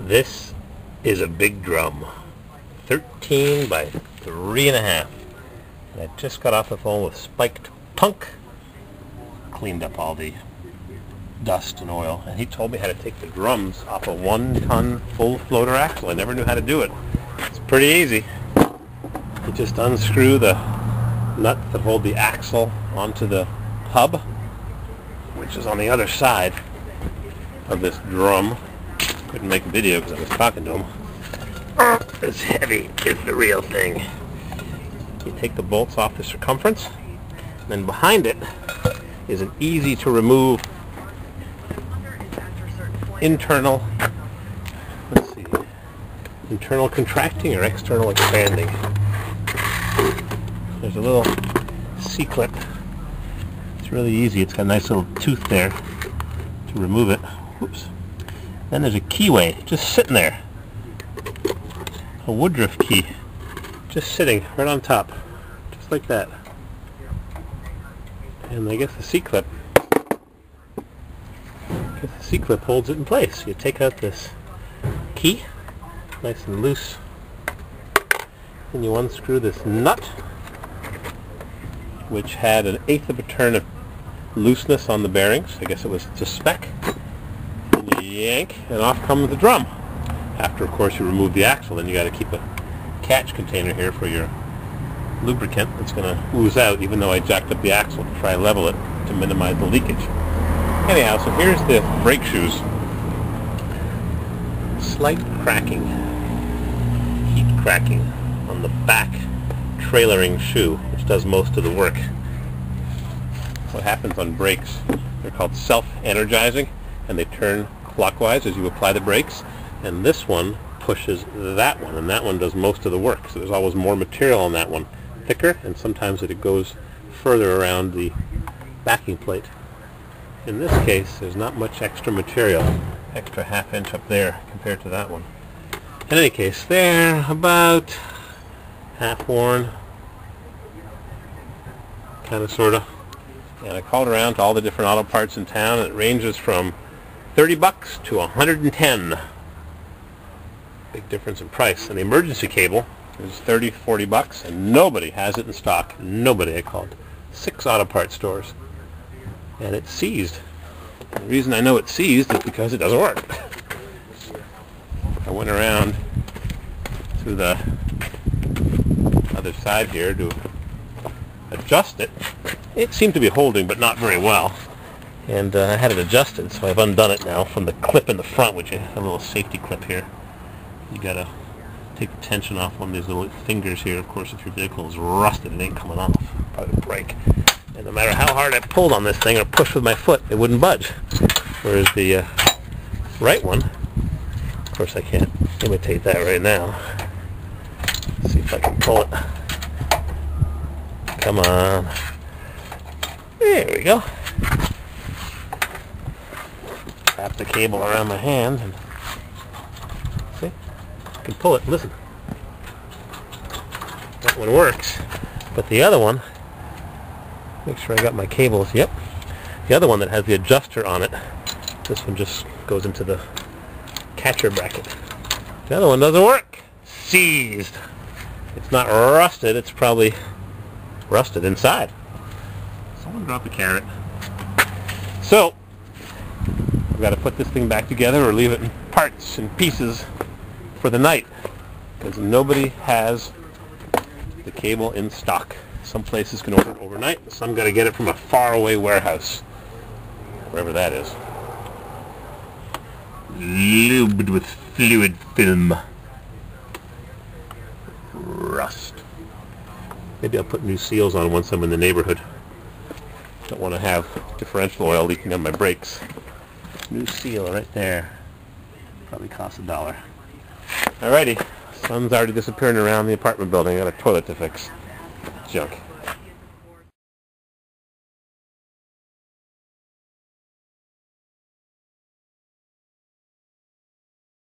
This is a big drum, 13 by 3.5. And I just got off the phone with Spiked Punk, cleaned up all the dust and oil, and he told me how to take the drums off a 1-ton full floater axle. I never knew how to do it. It's pretty easy. You just unscrew the nuts that hold the axle onto the hub, which is on the other side of this drum. Couldn't make a video because I was talking to him. This heavy is the real thing. You take the bolts off the circumference, and then behind it is an easy to remove internal, let's see, internal contracting or external expanding. There's a little C-clip. It's really easy. It's got a nice little tooth there to remove it. Whoops. Then there's a keyway just sitting there. A Woodruff key just sitting right on top. Just like that. And I guess the C-clip holds it in place. You take out this key, nice and loose, and you unscrew this nut, which had 1/8 of a turn of looseness on the bearings. I guess it was to spec. And you yank, and off comes the drum. After, of course, you remove the axle, then you got to keep a catch container here for your lubricant that's going to ooze out, even though I jacked up the axle to try to level it to minimize the leakage. Anyhow, so here's the brake shoes. Slight cracking, heat cracking on the back trailering shoe, which does most of the work. What happens on brakes, they're called self-energizing, and they turn clockwise as you apply the brakes, and this one pushes that one, and that one does most of the work. So there's always more material on that one, thicker, and sometimes it goes further around the backing plate. In this case, there's not much extra material, extra 1/2 inch up there compared to that one. In any case, they're about half worn, kind of, sort of. And I called around to all the different auto parts in town, and it ranges from $30 to $110. Big difference in price. And the emergency cable is $30 to $40, and nobody has it in stock. Nobody. I called 6 auto parts stores, and it's seized. The reason I know it's seized is because it doesn't work. I went around to the other side here to adjust it. It seemed to be holding, but not very well. And I had it adjusted, so I've undone it now from the clip in the front, which is a little safety clip here. You gotta take the tension off one of these little fingers here. Of course, if your vehicle is rusted, it ain't coming off. Probably break. And no matter how hard I pulled on this thing or pushed with my foot, it wouldn't budge. Whereas the right one, of course I can't imitate that right now. Let's see if I can pull it. Come on. There we go. Wrap the cable around my hand and see? I can pull it. Listen. That one works. But the other one, make sure I got my cables. Yep. The other one that has the adjuster on it, this one just goes into the catcher bracket. The other one doesn't work. Seized. It's not rusted. It's probably rusted inside. Someone drop a carrot. So, I've got to put this thing back together or leave it in parts and pieces for the night, because nobody has the cable in stock. Some places can order it overnight. Some got to get it from a faraway warehouse, wherever that is. Lubed with fluid film. Rust. Maybe I'll put new seals on once I'm in the neighborhood. Don't want to have differential oil leaking on my brakes. New seal right there. Probably costs $1. Alrighty. Sun's already disappearing around the apartment building. I got a toilet to fix. Junk.